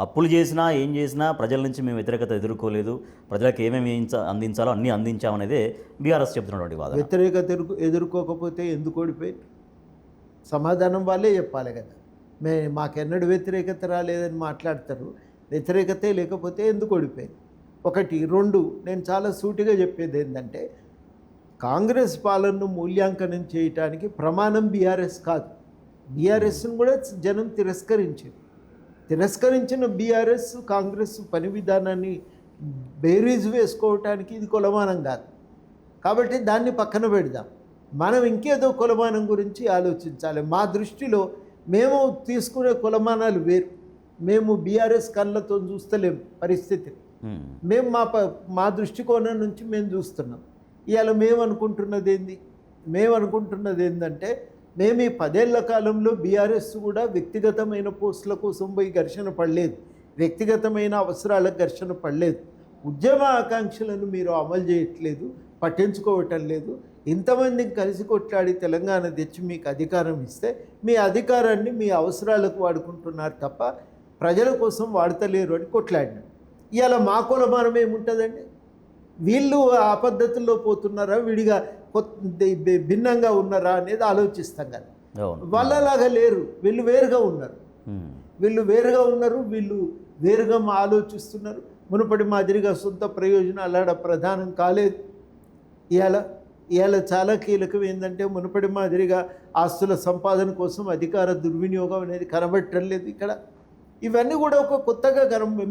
అప్పులు చేసినా ఏం చేసినా ప్రజల నుంచి మేము వ్యతిరేకత ఎదుర్కోలేదు, ప్రజలకు ఏమేమి అందించాలో అన్నీ అందించామనేదే బీఆర్ఎస్ చెప్తున్నటువంటి వాదన. వ్యతిరేకత ఎదుర్కోకపోతే ఎందుకు ఓడిపోయి? సమాధానం వాళ్ళే చెప్పాలి కదా. మాకెన్నడూ వ్యతిరేకత రాలేదని మాట్లాడతారు. వ్యతిరేకతే లేకపోతే ఎందుకు ఓడిపోయింది? 1, 2 నేను చాలా సూటిగా చెప్పేది ఏంటంటే, కాంగ్రెస్ పాలనను మూల్యాంకనం చేయటానికి ప్రమాణం బీఆర్ఎస్ కాదు. బీఆర్ఎస్ను కూడా జనం తిరస్కరించిన బీఆర్ఎస్ కాంగ్రెస్ పని విధానాన్ని బేరీజు వేసుకోవటానికి ఇది కొలమానం కాదు. కాబట్టి దాన్ని పక్కన పెడదాం. మనం ఇంకేదో కొలమానం గురించి ఆలోచించాలి. మా దృష్టిలో మేము తీసుకునే కొలమానాలు వేరు. మేము బీఆర్ఎస్ కళ్ళతో చూస్తలేం పరిస్థితిని. మేము మా దృష్టికోణం నుంచి మేము చూస్తున్నాం. ఇవాళ మేము అనుకుంటున్నది ఏంటంటే, మేము ఈ 10 ఏళ్ల కాలంలో బీఆర్ఎస్ కూడా వ్యక్తిగతమైన పోస్టుల కోసం పోయి ఘర్షణ పడలేదు, వ్యక్తిగతమైన అవసరాలకు ఘర్షణ పడలేదు. ఉద్యమ ఆకాంక్షలను మీరు అమలు చేయట్లేదు, పట్టించుకోవటం లేదు. ఇంతమందిని కలిసి కొట్లాడి తెలంగాణ తెచ్చి మీకు అధికారం ఇస్తే మీ అధికారాన్ని మీ అవసరాలకు వాడుకుంటున్నారు తప్ప ప్రజల కోసం వాడతలేరు అని కొట్లాడినాడు. ఇవాళ మా కులమానం ఏముంటుందండి? వీళ్ళు ఆ పద్ధతుల్లో పోతున్నారా, విడిగా భిన్నంగా ఉన్నారా అనేది ఆలోచిస్తాం కదా. వాళ్ళలాగా లేరు, వీళ్ళు వేరుగా ఉన్నారు. వీళ్ళు వేరుగా ఆలోచిస్తున్నారు. మునుపటి మాదిరిగా సొంత ప్రయోజనాలు ప్రధానం కాలేదు. ఇవాళ చాలా కీలకం ఏంటంటే మునుపటి మాదిరిగా ఆస్తుల సంపాదన కోసం అధికార దుర్వినియోగం అనేది కనబడటం లేదు ఇక్కడ. ఇవన్నీ కూడా ఒక కొత్తగా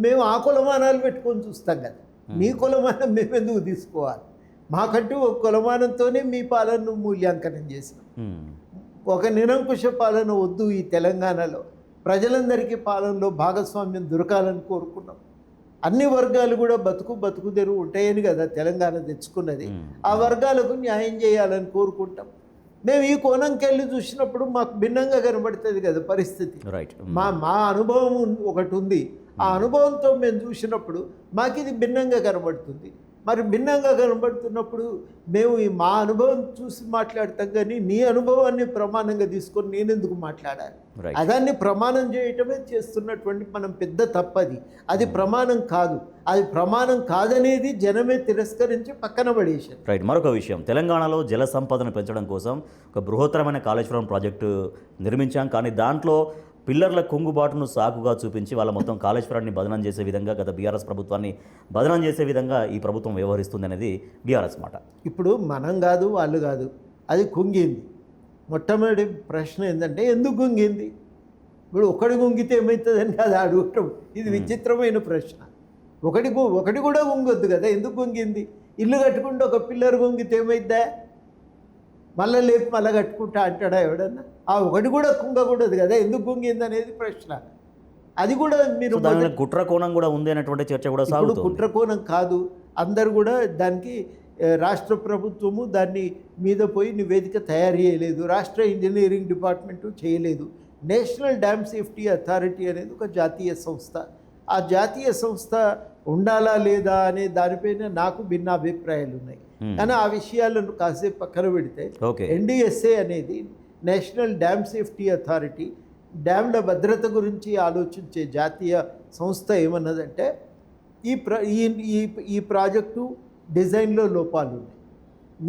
మేము ఆ కులమానాలు పెట్టుకొని చూస్తాం కదా. మీ కులమానం మేము ఎందుకు తీసుకోవాలి? మాకంటూ ఒక కులమానంతోనే మీ పాలనను మూల్యాంకనం చేసినాం. ఒక నిరంకుశ పాలన వద్దు ఈ తెలంగాణలో. ప్రజలందరికీ పాలనలో భాగస్వామ్యం దొరకాలని కోరుకున్నాం. అన్ని వర్గాలు కూడా బతుకు తెరువు ఉంటాయని కదా తెలంగాణ తెచ్చుకున్నది. ఆ వర్గాలకు న్యాయం చేయాలని కోరుకుంటాం. మేము ఈ కోణంకెళ్ళి చూసినప్పుడు మాకు భిన్నంగా కనబడుతుంది కదా పరిస్థితి. మా అనుభవం ఒకటి ఉంది. ఆ అనుభవంతో మేము చూసినప్పుడు మాకు ఇది భిన్నంగా కనబడుతుంది. మరి భిన్నంగా కనబడుతున్నప్పుడు మేము మా అనుభవం చూసి మాట్లాడతాం, కానీ నీ అనుభవాన్ని ప్రమాణంగా తీసుకొని నేనెందుకు మాట్లాడాలి? అదాన్ని ప్రమాణం చేయటమే చేస్తున్నటువంటి మనం పెద్ద తప్పది. అది ప్రమాణం కాదు. అది ప్రమాణం కాదనేది జనమే తిరస్కరించి పక్కన పడేశారు. రైట్. మరొక విషయం, తెలంగాణలో జల సంపదను పెంచడం కోసం ఒక బృహత్తరమైన కాళేశ్వరం ప్రాజెక్టు నిర్మించాం. కానీ దాంట్లో పిల్లర్ల కుంగుబాటును సాకుగా చూపించి వాళ్ళ మొత్తం కాళేశ్వరాన్ని బదనం చేసే విధంగా, గత బీఆర్ఎస్ ప్రభుత్వాన్ని బదనం చేసే విధంగా ఈ ప్రభుత్వం వ్యవహరిస్తుంది అనేది బీఆర్ఎస్ మాట. ఇప్పుడు మనం కాదు, వాళ్ళు కాదు, అది కుంగింది. మొట్టమొదటి ప్రశ్న ఏంటంటే ఎందుకు కుంగింది? ఇప్పుడు ఒకటి కుంగితే ఏమవుతుందని కాదు అడగటం. ఇది విచిత్రమైన ప్రశ్న. ఒకటి కూడా కుంగొద్దు కదా, ఎందుకు కుంగింది? ఇల్లు కట్టుకుంటే ఒక పిల్లర్ కుంగితే ఏమైద్దా? మళ్ళీ లేపి మళ్ళీ కట్టుకుంటా అంటాడా ఎవడన్నా? ఆ ఒకటి కూడా కుంగకూడదు కదా, ఎందుకు కుంగింది అనేది ప్రశ్న. అది కూడా మీరు కుట్ర కోణం కూడా ఉంది అనేటువంటి చర్చ కూడా సాగుతుంది. కుట్ర కోణం కాదు, అందరు కూడా దానికి రాష్ట్ర ప్రభుత్వము దాన్ని మీద పోయి నివేదిక తయారు చేయలేదు, రాష్ట్ర ఇంజనీరింగ్ డిపార్ట్మెంటు చేయలేదు. నేషనల్ డ్యామ్ సేఫ్టీ అథారిటీ అనేది ఒక జాతీయ సంస్థ. ఆ జాతీయ సంస్థ ఉండాలా లేదా అనే దానిపైన నాకు భిన్న అభిప్రాయాలు ఉన్నాయి. కానీ ఆ విషయాలను కాసేపు పక్కన పెడితే ఎన్డిఎస్ఏ అనేది నేషనల్ డ్యామ్ సేఫ్టీ అథారిటీ, డ్యామ్ల భద్రత గురించి ఆలోచించే జాతీయ సంస్థ ఏమన్నదంటే ఈ ప్రాజెక్టు డిజైన్లో లోపాలు ఉన్నాయి,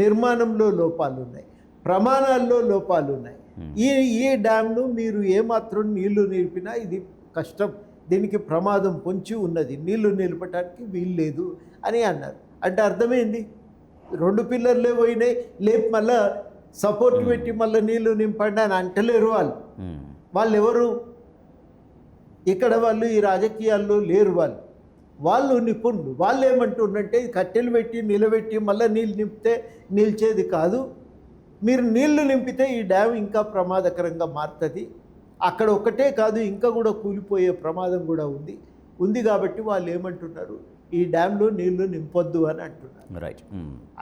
నిర్మాణంలో లోపాలు ఉన్నాయి, ప్రమాణాల్లో లోపాలు ఉన్నాయి. ఈ డ్యామ్ను మీరు ఏమాత్రం నీళ్లు నిలిపినా ఇది కష్టం, దీనికి ప్రమాదం పొంచి ఉన్నది, నీళ్లు నిలపడానికి వీలు లేదు అని అన్నారు. అంటే అర్థమైంది, 2 పిల్లర్లే పోయినాయి, లేపు మళ్ళా సపోర్ట్ పెట్టి మళ్ళీ నీళ్లు నింపండి అని అంటలేరు వాళ్ళు ఎవరు? ఇక్కడ వాళ్ళు ఈ రాజకీయాల్లో లేరు. వాళ్ళు నిపుణులు. వాళ్ళు ఏమంటుండంటే కట్టెలు పెట్టి నిలబెట్టి మళ్ళీ నీళ్ళు నింపితే నిలిచేది కాదు, మీరు నీళ్లు నింపితే ఈ డ్యామ్ ఇంకా ప్రమాదకరంగా మారుతుంది, అక్కడ ఒకటే కాదు ఇంకా కూడా కూలిపోయే ప్రమాదం కూడా ఉంది కాబట్టి వాళ్ళు ఏమంటున్నారు, ఈ డ్యాంలో నీళ్లు నింపొద్దు అని అంటున్నారు. రైట్.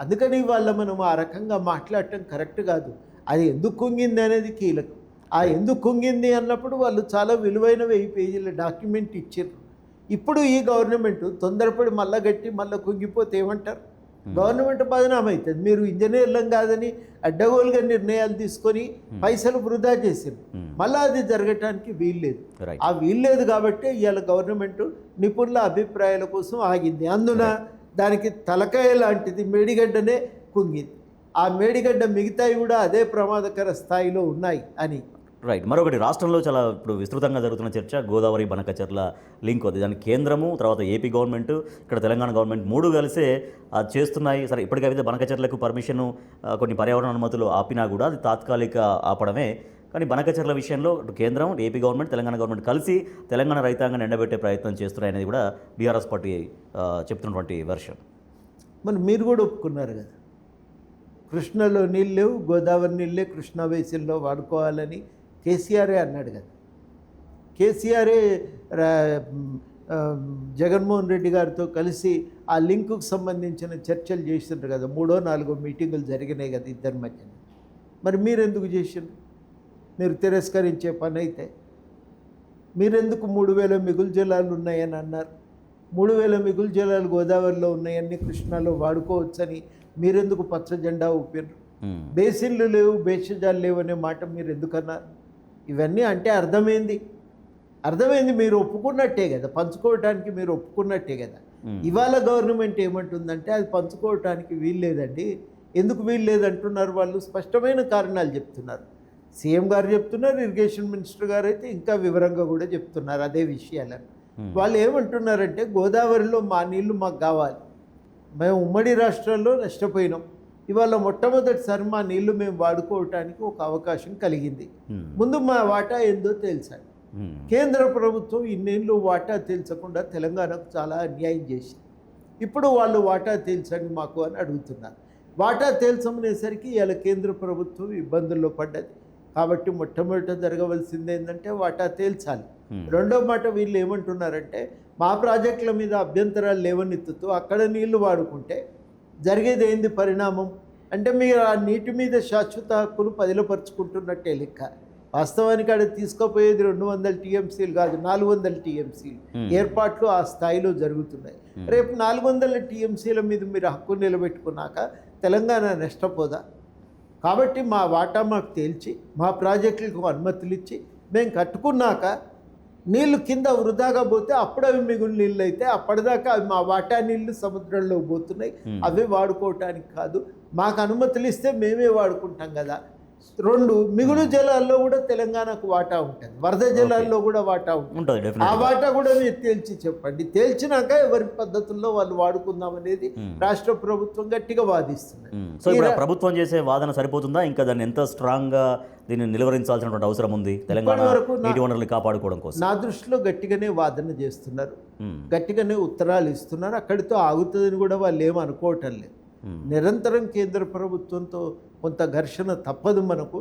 అందుకని మనం ఆ రకంగా మాట్లాడటం కరెక్ట్ కాదు. అది ఎందుకు కుంగింది అనేది కీలకం. ఆ ఎందుకు కుంగింది అన్నప్పుడు వాళ్ళు చాలా విలువైన 1000 పేజీల డాక్యుమెంట్ ఇచ్చారు. ఇప్పుడు ఈ గవర్నమెంట్ తొందరపడి మళ్ళా గట్టి మళ్ళీ కుంగిపోతే ఏమంటారు? గవర్నమెంట్ బదనాం అవుతుంది. మీరు ఇంజనీర్లం కాదని అడ్డగోలుగా నిర్ణయాలు తీసుకొని పైసలు వృధా చేసారు. మళ్ళీ అది జరగటానికి వీల్లేదు. ఆ వీల్లేదు కాబట్టి ఇవాళ గవర్నమెంట్ నిపుణుల అభిప్రాయాల కోసం ఆగింది. అందున దానికి తలకాయ లాంటిది మేడిగడ్డనే కుంగింది. ఆ మేడిగడ్డ మిగతాయి కూడా అదే ప్రమాదకర స్థాయిలో ఉన్నాయి అని. రైట్. మరొకటి, రాష్ట్రంలో చాలా ఇప్పుడు విస్తృతంగా జరుగుతున్న చర్చ గోదావరి బనకచెర్ల లింక్ ఉంది. దానికి కేంద్రము, తర్వాత ఏపీ గవర్నమెంట్, ఇక్కడ తెలంగాణ గవర్నమెంట్ 3 కలిసే చేస్తున్నాయి. సరే, ఇప్పటికైతే బనకచెర్లకు పర్మిషను కొన్ని పర్యావరణ అనుమతులు ఆపినా కూడా అది తాత్కాలిక ఆపడమే. కానీ బనకచెర్ల విషయంలో కేంద్రం, ఏపీ గవర్నమెంట్, తెలంగాణ గవర్నమెంట్ కలిసి తెలంగాణ రైతాంగాన్ని ఎండబెట్టే ప్రయత్నం చేస్తున్నాయనేది కూడా బీఆర్ఎస్ పార్టీ చెప్తున్నటువంటి వెర్షన్. మరి మీరు కూడా ఒప్పుకున్నారు కదా, కృష్ణలో నీళ్ళు లేవు, గోదావరి నీళ్ళే కృష్ణా బేసిన్లో వాడుకోవాలని కేసీఆరే అన్నాడు కదా. కేసీఆరే జగన్మోహన్ రెడ్డి గారితో కలిసి ఆ లింకుకు సంబంధించిన చర్చలు చేసిండ్రు కదా. 3-4 మీటింగులు జరిగినాయి కదా ఇద్దరి మధ్యన. మరి మీరెందుకు చేసిండ్రు? మీరు తిరస్కరించే పని అయితే. మీరెందుకు 3000 మిగులు జలాలు ఉన్నాయని అన్నారు? 3000 మిగులు జలాలు గోదావరిలో ఉన్నాయని, కృష్ణాలో వాడుకోవచ్చని మీరెందుకు పచ్చ జెండా ఊపారు? బేసిన్లు లేవు, భేషజాలు లేవు అనే మాట మీరు ఎందుకన్నారు? ఇవన్నీ అంటే అర్థమైంది మీరు ఒప్పుకున్నట్టే కదా, పంచుకోవటానికి మీరు ఒప్పుకున్నట్టే కదా. ఇవాళ గవర్నమెంట్ ఏమంటుందంటే అది పంచుకోవటానికి వీల్లేదండి. ఎందుకు వీల్లేదంటున్నారు? వాళ్ళు స్పష్టమైన కారణాలు చెప్తున్నారు. సీఎం గారు చెప్తున్నారు, ఇరిగేషన్ మినిస్టర్ గారు అయితే ఇంకా వివరంగా కూడా చెప్తున్నారు అదే విషయాలను. వాళ్ళు ఏమంటున్నారంటే గోదావరిలో మా నీళ్లు మాకు కావాలి, మేము ఉమ్మడి రాష్ట్రాల్లో నష్టపోయినాం, ఇవాళ మొట్టమొదటిసారి మా నీళ్లు మేము వాడుకోవటానికి ఒక అవకాశం కలిగింది, ముందు మా వాటా ఏందో తెలుసండి. కేంద్ర ప్రభుత్వం ఇన్నేళ్ళు వాటా తేల్చకుండా తెలంగాణకు చాలా అన్యాయం చేసింది. ఇప్పుడు వాళ్ళు వాటా తేల్చండి మాకు అని అడుగుతున్నారు. వాటా తేల్చమనేసరికి ఇలా కేంద్ర ప్రభుత్వం ఇబ్బందుల్లో పడ్డది. కాబట్టి మొట్టమొదట జరగవలసింది ఏంటంటే వాటా తేల్చాలి. రెండో మాట వీళ్ళు ఏమంటున్నారంటే మా ప్రాజెక్టుల మీద అభ్యంతరాలు లేవనెత్తుతూ అక్కడ నీళ్లు వాడుకుంటే జరిగేది ఏంది పరిణామం అంటే మీరు ఆ నీటి మీద శాశ్వత హక్కును పదిలపరుచుకుంటున్నట్టే లెక్క. వాస్తవానికి అక్కడ తీసుకుపోయేది 200 టీఎంసీలు కాదు, 400 టీఎంసీలు ఏర్పాట్లు ఆ స్థాయిలో జరుగుతున్నాయి. రేపు 400 టీఎంసీల మీద మీరు హక్కు నిలబెట్టుకున్నాక తెలంగాణ నష్టపోదా? కాబట్టి మా వాటా మాకు తేల్చి మా ప్రాజెక్టులకు అనుమతులు ఇచ్చి మేము కట్టుకున్నాక నీళ్లు కింద వృధాగా పోతే అప్పుడు అవి మిగులు నీళ్ళు అయితే అప్పటిదాకా అవి మా వాటా నీళ్లు సముద్రంలో పోతున్నాయి, అవి వాడుకోవటానికి కాదు, మాకు అనుమతులు ఇస్తే మేమే వాడుకుంటాం కదా. రెండు, మిగులు జలాల్లో కూడా తెలంగాణకు వాటా ఉంటుంది, వరద జలాల్లో కూడా వాటా ఉంటుంది. ఆ వాటా కూడా మీరు తేల్చి చెప్పండి. తేల్చినాక ఎవరి పద్ధతుల్లో వాళ్ళు వాడుకుందాం అనేది రాష్ట్ర ప్రభుత్వం గట్టిగా వాదిస్తుంది. సో ఇప్పుడు ప్రభుత్వం చేసే వాదన సరిపోతుందా? ఇంకా దాన్ని ఎంత స్ట్రాంగ్గా దీన్ని నిలువరించాల్సినటువంటి అవసరం ఉంది తెలంగాణ నీటి వనరులు కాపాడుకోవడం కోసం? నా దృష్టిలో గట్టిగానే వాదన చేస్తున్నారు, గట్టిగానే ఉత్తరాలు ఇస్తున్నారు. అక్కడితో ఆగుతుందని కూడా వాళ్ళు ఏం అనుకోవటం లేదు. నిరంతరం కేంద్ర ప్రభుత్వంతో కొంత ఘర్షణ తప్పదు మనకు.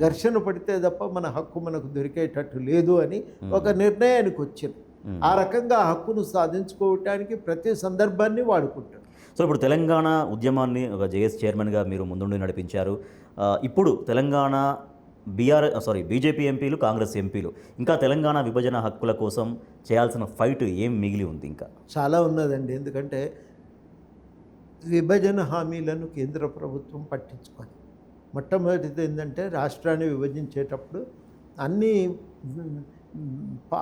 ఘర్షణ పడితే తప్ప మన హక్కు మనకు దొరికేటట్టు లేదు అని ఒక నిర్ణయానికి వచ్చింది. ఆ రకంగా హక్కును సాధించుకోవటానికి ప్రతి సందర్భాన్ని వాడుకుంటారు. సో ఇప్పుడు తెలంగాణ ఉద్యమాన్ని ఒక జేఎస్ చైర్మన్గా మీరు ముందుండి నడిపించారు. ఇప్పుడు తెలంగాణ బీజేపీ ఎంపీలు, కాంగ్రెస్ ఎంపీలు ఇంకా తెలంగాణ విభజన హక్కుల కోసం చేయాల్సిన ఫైట్ ఏం మిగిలి ఉంది? ఇంకా చాలా ఉన్నదండి. ఎందుకంటే విభజన హామీలను కేంద్ర ప్రభుత్వం పట్టించుకోవాలి. మొట్టమొదటిది ఏంటంటే రాష్ట్రాన్ని విభజించేటప్పుడు అన్ని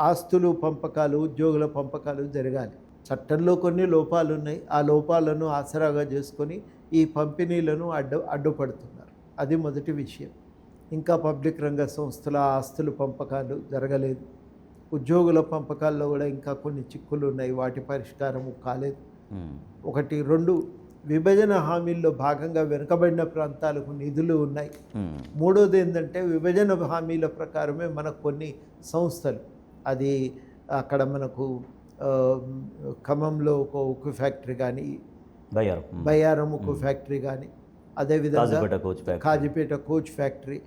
ఆస్తులు పంపకాలు, ఉద్యోగుల పంపకాలు జరగాలి. చట్టంలో కొన్ని లోపాలు ఉన్నాయి, ఆ లోపాలను ఆసరాగా చేసుకొని ఈ పంపిణీలను అడ్డుపడుతున్నారు. అది మొదటి విషయం. ఇంకా పబ్లిక్ రంగ సంస్థల ఆస్తుల పంపకాలు జరగలేదు. ఉద్యోగుల పంపకాల్లో కూడా ఇంకా కొన్ని చిక్కులు ఉన్నాయి, వాటి పరిష్కారము కాలేదు. ఒకటి. రెండు, విభజన హామీల్లో భాగంగా వెనుకబడిన ప్రాంతాలకు నిధులు ఉన్నాయి. మూడోది ఏంటంటే విభజన హామీల ప్రకారమే మనకు కొన్ని సంస్థలు, అది అక్కడ మనకు ఖమ్మంలో ఒక ఉక్కు ఫ్యాక్టరీ కానీ, బయ్యారం ఉక్కు ఫ్యాక్టరీ కానీ, అదేవిధంగా కాజీపేట కోచ్ ఫ్యాక్టరీ,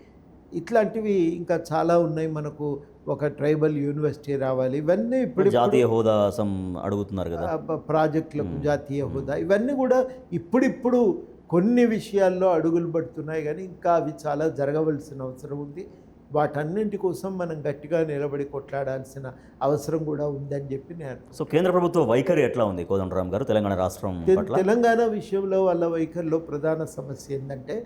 ఇట్లాంటివి ఇంకా చాలా ఉన్నాయి. మనకు ఒక ట్రైబల్ యూనివర్సిటీ రావాలి. ఇవన్నీ ఇప్పుడు జాతీయ హోదా అడుగుతున్నారు కదా, ప్రాజెక్టులకు జాతీయ హోదా, ఇవన్నీ కూడా ఇప్పుడిప్పుడు కొన్ని విషయాల్లో అడుగులు పడుతున్నాయి. కానీ ఇంకా అవి చాలా జరగవలసిన అవసరం ఉంది. వాటన్నింటి కోసం మనం గట్టిగా నిలబడి కొట్లాడాల్సిన అవసరం కూడా ఉందని చెప్పి నేను. సో కేంద్ర ప్రభుత్వ వైఖరి ఎట్లా ఉంది కోదండరామ్ గారు తెలంగాణ రాష్ట్రం పట్ల? తెలంగాణ విషయంలో వాళ్ళ వైఖరిలో ప్రధాన సమస్య ఏంటంటే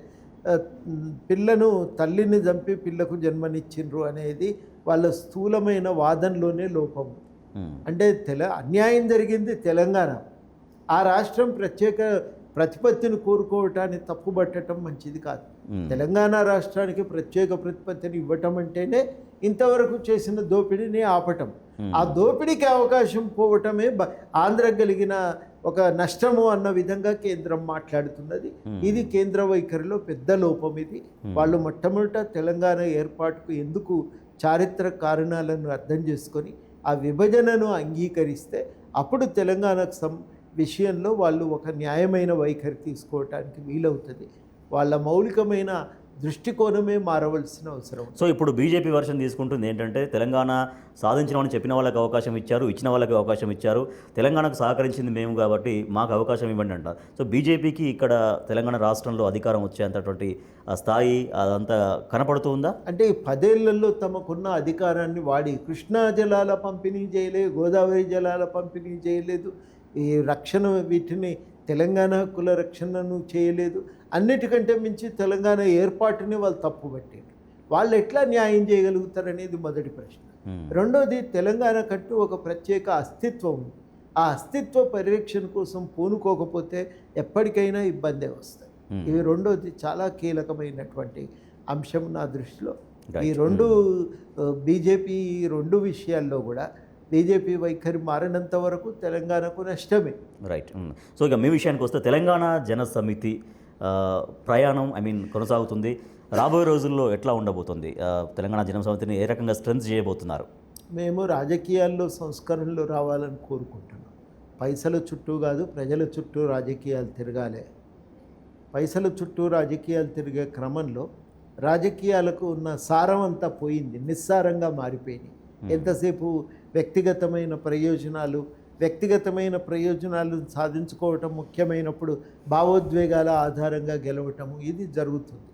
పిల్లను తల్లిని చంపి పిల్లకు జన్మనిచ్చిండ్రు అనేది వాళ్ళ స్థూలమైన వాదనలోనే లోపము. అంటే అన్యాయం జరిగింది తెలంగాణ, ఆ రాష్ట్రం ప్రత్యేక ప్రతిపత్తిని కోరుకోవటాన్ని తప్పుబట్టడం మంచిది కాదు. తెలంగాణ రాష్ట్రానికి ప్రత్యేక ప్రతిపత్తిని ఇవ్వటం అంటేనే ఇంతవరకు చేసిన దోపిడీని ఆపటం. ఆ దోపిడీకి అవకాశం పోవటమే ఆంధ్రకు కలిగిన ఒక నష్టము అన్న విధంగా కేంద్రం మాట్లాడుతున్నది. ఇది కేంద్ర వైఖరిలో పెద్ద లోపం. ఇది వాళ్ళు మొట్టమొదట తెలంగాణ ఏర్పాటుకు ఎందుకు చారిత్రక కారణాలను అర్థం చేసుకొని ఆ విభజనను అంగీకరిస్తే అప్పుడు తెలంగాణకు విషయంలో వాళ్ళు ఒక న్యాయమైన వైఖరి తీసుకోవటానికి వీలవుతుంది. వాళ్ళ మౌలికమైన దృష్టికోణమే మారవలసిన అవసరం ఉంది. సో ఇప్పుడు బీజేపీ వర్షన్ తీసుకుంటుంది ఏంటంటే తెలంగాణ సాధించినామని చెప్పిన వాళ్ళకి అవకాశం ఇచ్చారు, ఇచ్చిన వాళ్ళకి అవకాశం ఇచ్చారు, తెలంగాణకు సహకరించింది మేము కాబట్టి మాకు అవకాశం ఇవ్వండి అంటారు. సో బీజేపీకి ఇక్కడ తెలంగాణ రాష్ట్రంలో అధికారం వచ్చేంతటువంటి ఆ స్థాయి అదంతా కనపడుతుందా? అంటే ఈ 10 ఏళ్లలో తమకున్న అధికారాన్ని వాడి కృష్ణా జలాల పంపిణీ చేయలేదు, గోదావరి జలాల పంపిణీ చేయలేదు, ఈ రక్షణ వీటిని తెలంగాణ హక్కుల రక్షణను చేయలేదు. అన్నిటికంటే మించి తెలంగాణ ఏర్పాటుని వాళ్ళు తప్పుపట్టారు. వాళ్ళు ఎట్లా న్యాయం చేయగలుగుతారనేది మొదటి ప్రశ్న. రెండోది, తెలంగాణ కంటూ ఒక ప్రత్యేక అస్తిత్వం ఉంది. ఆ అస్తిత్వ పరిరక్షణ కోసం పూనుకోకపోతే ఎప్పటికైనా ఇబ్బందే వస్తాయి. ఇవి రెండోది చాలా కీలకమైనటువంటి అంశం నా దృష్టిలో. ఈ రెండు బీజేపీ ఈ రెండు విషయాల్లో కూడా బీజేపీ వైఖరి మారినంత వరకు తెలంగాణకు నష్టమే. రైట్. సో ఇక మీ విషయానికి వస్తే తెలంగాణ జన సమితి ప్రయాణం కొనసాగుతుంది. రాబోయే రోజుల్లో ఎట్లా ఉండబోతుంది? తెలంగాణ జన సమితిని ఏ రకంగా స్ట్రెంత్ చేయబోతున్నారు? మేము రాజకీయాల్లో సంస్కరణలు రావాలని కోరుకుంటున్నాం. పైసల చుట్టూ కాదు, ప్రజల చుట్టూ రాజకీయాలు తిరగాలి. పైసల చుట్టూ రాజకీయాలు తిరిగే క్రమంలో రాజకీయాలకు ఉన్న సారం అంతా పోయింది, నిస్సారంగా మారిపోయినాయి. ఎంతసేపు వ్యక్తిగతమైన ప్రయోజనాలు సాధించుకోవటం ముఖ్యమైనప్పుడు భావోద్వేగాల ఆధారంగా గెలవటము ఇది జరుగుతుంది.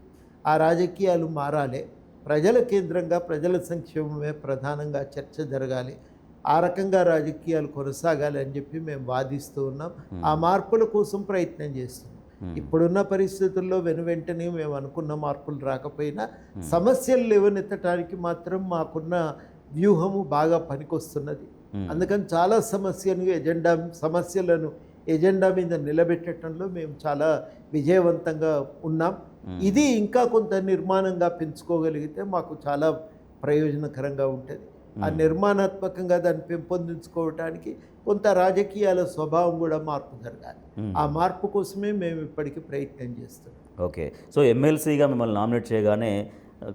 ఆ రాజకీయాలు మారాలి. ప్రజల కేంద్రంగా ప్రజల సంక్షేమమే ప్రధానంగా చర్చ జరగాలి. ఆ రకంగా రాజకీయాలు కొనసాగాలి అని చెప్పి మేము వాదిస్తూ ఉన్నాం. ఆ మార్పుల కోసం ప్రయత్నం చేస్తున్నాం. ఇప్పుడున్న పరిస్థితుల్లో వెనువెంటనే మేము అనుకున్న మార్పులు రాకపోయినా సమస్యలు లేవనెత్తడానికి మాత్రం మాకున్న వ్యూహము బాగా పనికొస్తున్నది. అందుకని చాలా సమస్యలను ఎజెండా మీద నిలబెట్టడంలో మేము చాలా విజయవంతంగా ఉన్నాం. ఇది ఇంకా కొంత నిర్మాణంగా పెంచుకోగలిగితే మాకు చాలా ప్రయోజనకరంగా ఉంటుంది. ఆ నిర్మాణాత్మకంగా దాన్ని పెంపొందించుకోవటానికి కొంత రాజకీయాల స్వభావం కూడా మార్పు జరగాలి. ఆ మార్పు కోసమే మేము ఇప్పటికీ ప్రయత్నం చేస్తున్నాం. ఓకే. సో ఎమ్మెల్సీగా మిమ్మల్ని నామినేట్ చేయగానే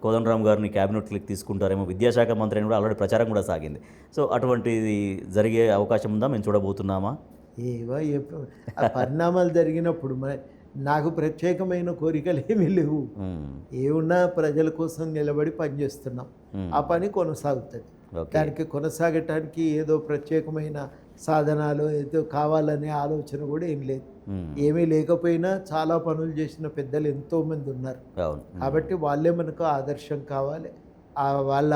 కోదండరామ్ గారిని క్యాబినెట్లోకి తీసుకుంటారేమో, విద్యాశాఖ మంత్రి అని కూడా ఆల్రెడీ ప్రచారం కూడా సాగింది. సో అటువంటిది జరిగే అవకాశం ఉందా? మేము చూడబోతున్నామా? ఆ పరిణామాలు జరిగినప్పుడు నాకు ప్రత్యేకమైన కోరికలు ఏమీ లేవు. ఏమున్నా ప్రజల కోసం నిలబడి పనిచేస్తున్నాం. ఆ పని కొనసాగుతుంది. దానికి కొనసాగటానికి ఏదో ప్రత్యేకమైన సాధనాలు ఏదో కావాలనే ఆలోచన కూడా ఏం లేదు. ఏమీ లేకపోయినా చాలా పనులు చేసిన పెద్దలు ఎంతోమంది ఉన్నారు. కాబట్టి వాళ్ళే మనకు ఆదర్శం కావాలి. వాళ్ళ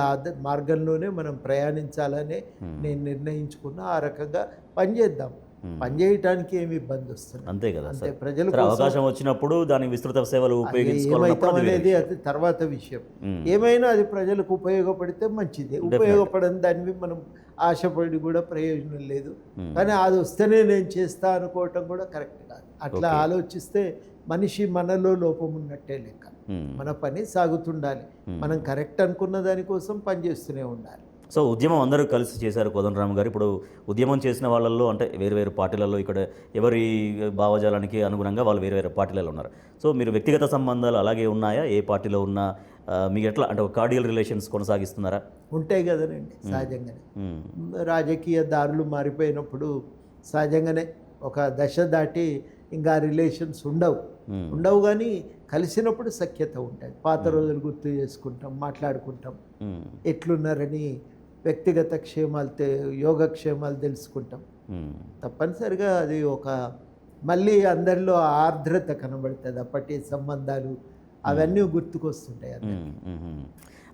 మార్గంలోనే మనం ప్రయాణించాలనే నేను నిర్ణయించుకున్నా. ఆ రకంగా పనిచేద్దాం. పనిచేయటానికి ఏమి ఇబ్బంది వస్తుంది? అంతే కదా. అంటే ప్రజలకు అవకాశం వచ్చినప్పుడు దాని విస్తృత సేవలు ఉపయోగించుకోవాలనేది అది తర్వాత విషయం. ఏమైనా అది ప్రజలకు ఉపయోగపడితే మంచిదే. ఉపయోగపడని దాన్ని మనం ఆశపడి కూడా ప్రయోజనం లేదు. కానీ అది వస్తేనే నేను చేస్తా అనుకోవటం కూడా కరెక్ట్ కాదు. అట్లా ఆలోచిస్తే మనిషి మనలో లోపం ఉన్నట్టే లెక్క. మన పని సాగుతుండాలి. మనం కరెక్ట్ అనుకున్న దానికోసం పనిచేస్తూనే ఉండాలి. సో ఉద్యమం అందరూ కలిసి చేశారు కోదండరామ్ గారు. ఇప్పుడు ఉద్యమం చేసిన వాళ్ళల్లో అంటే వేరు పార్టీలలో ఇక్కడ ఎవరి భావజాలానికి అనుగుణంగా వాళ్ళు వేరు పార్టీలలో ఉన్నారు. సో మీరు వ్యక్తిగత సంబంధాలు అలాగే ఉన్నాయా? ఏ పార్టీలో ఉన్నా మీకు ఎట్లా అంటే కార్డియల్ రిలేషన్స్ కొనసాగిస్తున్నారా? ఉంటాయి కదనండి, సహజంగానే. రాజకీయ దారులు మారిపోయినప్పుడు సహజంగానే ఒక దశ దాటి ఇంకా రిలేషన్స్ ఉండవు కానీ కలిసినప్పుడు సఖ్యత ఉంటుంది. పాత రోజులు గుర్తు చేసుకుంటాం, మాట్లాడుకుంటాం, ఎట్లున్నారని వ్యక్తిగత యోగక్షేమాలు తెలుసుకుంటాం. తప్పనిసరిగా అది మళ్ళీ అందరిలో ఆర్ద్రత కనబడుతుంది. అప్పటి సంబంధాలు అవన్నీ గుర్తుకొస్తుంటాయి.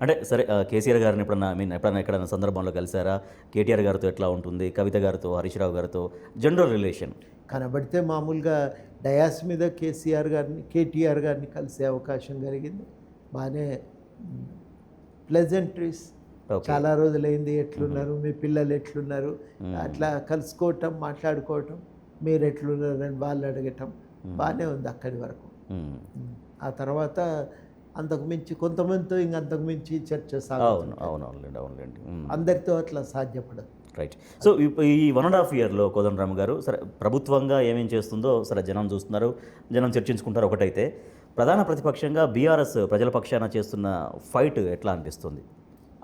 అంటే సరే, కేసీఆర్ గారిని ఎప్పుడన్నా ఎక్కడైనా సందర్భంలో కలిసారా? కేటీఆర్ గారితో ఎట్లా ఉంటుంది? కవిత గారితో, హరీష్ రావు గారితో జనరల్ రిలేషన్ కనబడితే మామూలుగా డయాస్ మీద కేటీఆర్ గారిని కలిసే అవకాశం కలిగింది. బాగానే ప్లెజెంట్రీస్, చాలా రోజులైంది, ఎట్లున్నారు, మీ పిల్లలు ఎట్లున్నారు, అట్లా కలుసుకోవటం, మాట్లాడుకోవటం, మీరు ఎట్లున్నారని వాళ్ళు అడగటం బాగానే ఉంది అక్కడి వరకు. ఆ తర్వాత అంతకు మించి కొంతమందితో అంతకు మించి చర్చ అవునండి. అందరితో అట్లా సాధ్యపడదు. రైట్. సో ఈ 1.5 ఇయర్లో కోదండరామ్ గారు సరే ప్రభుత్వంగా ఏమేం చేస్తుందో సరే జనం చూస్తున్నారు, జనం చర్చించుకుంటారు ఒకటైతే, ప్రధాన ప్రతిపక్షంగా బీఆర్ఎస్ ప్రజల పక్షాన చేస్తున్న ఫైట్ ఎట్లా అనిపిస్తుంది?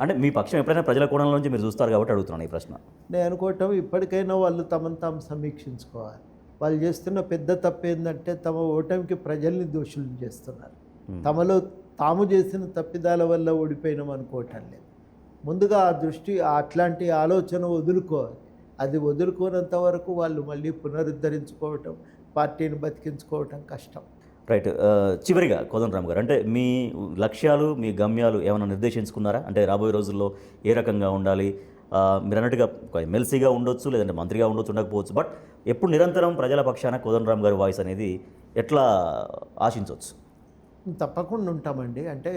అంటే మీ పక్షం ఎప్పుడైనా ప్రజల కోణంలో నుంచి మీరు చూస్తారు కాబట్టి అడుగుతున్నాను ఈ ప్రశ్న. నేను అనుకోవటం ఇప్పటికైనా వాళ్ళు తమను తాము సమీక్షించుకోవాలి. వాళ్ళు చేస్తున్న పెద్ద తప్పు ఏంటంటే తమ ఓటమికి ప్రజల్ని దోషులను చేస్తున్నారు. తమలో తాము చేసిన తప్పిదాల వల్ల ఓడిపోయినాం అనుకోవటం లేదు. ముందుగా ఆ దృష్టి అట్లాంటి ఆలోచన వదులుకోవాలి. అది వదులుకోనంత వరకు వాళ్ళు మళ్ళీ పునరుద్ధరించుకోవటం, పార్టీని బతికించుకోవటం కష్టం. రైట్. చివరిగా కోదండరామ్ గారు, అంటే మీ లక్ష్యాలు, మీ గమ్యాలు ఏమైనా నిర్దేశించుకున్నారా? అంటే రాబోయే రోజుల్లో ఏ రకంగా ఉండాలి? మీరు అన్నట్టుగా ఎమ్మెల్సీగా ఉండొచ్చు, లేదంటే మంత్రిగా ఉండొచ్చు, ఉండకపోవచ్చు. బట్ ఎప్పుడు నిరంతరం ప్రజల పక్షాన కోదండరామ్ గారి వాయిస్ అనేది ఎట్లా ఆశించవచ్చు? తప్పకుండా ఉంటామండి. అంటే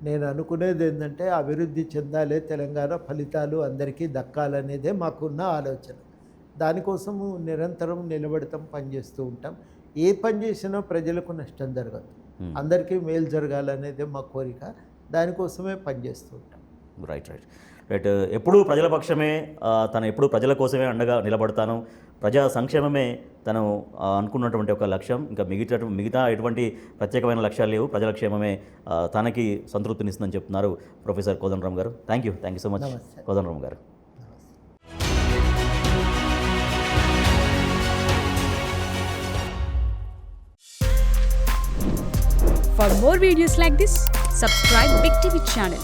నేను అనుకునేది ఏంటంటే అభివృద్ధి చెందాలే, తెలంగాణ ఫలితాలు అందరికీ దక్కాలనేదే మాకున్న ఆలోచన. దానికోసము నిరంతరం నిలబడతాం, పనిచేస్తూ ఉంటాం. ఏ పని చేసినా ప్రజలకు నష్టం జరగదు, అందరికీ మేలు జరగాలనేదే మా కోరిక. దానికోసమే పనిచేస్తూ ఉంటాం. రైట్. ఎప్పుడూ ప్రజల పక్షమే, తను ఎప్పుడూ ప్రజల కోసమే అండగా నిలబడతాను, ప్రజా సంక్షేమమే తను అనుకున్నటువంటి ఒక లక్ష్యం. ఇంకా మిగతా ఎటువంటి ప్రత్యేకమైన లక్ష్యాలు లేవు, ప్రజల క్షేమమే తనకి సంతృప్తినిస్తుందని చెప్తున్నారు ప్రొఫెసర్ కోదండరామ్ గారు. Thank you so much Kodandaram గారు. For more videos like this, subscribe Big TV channel.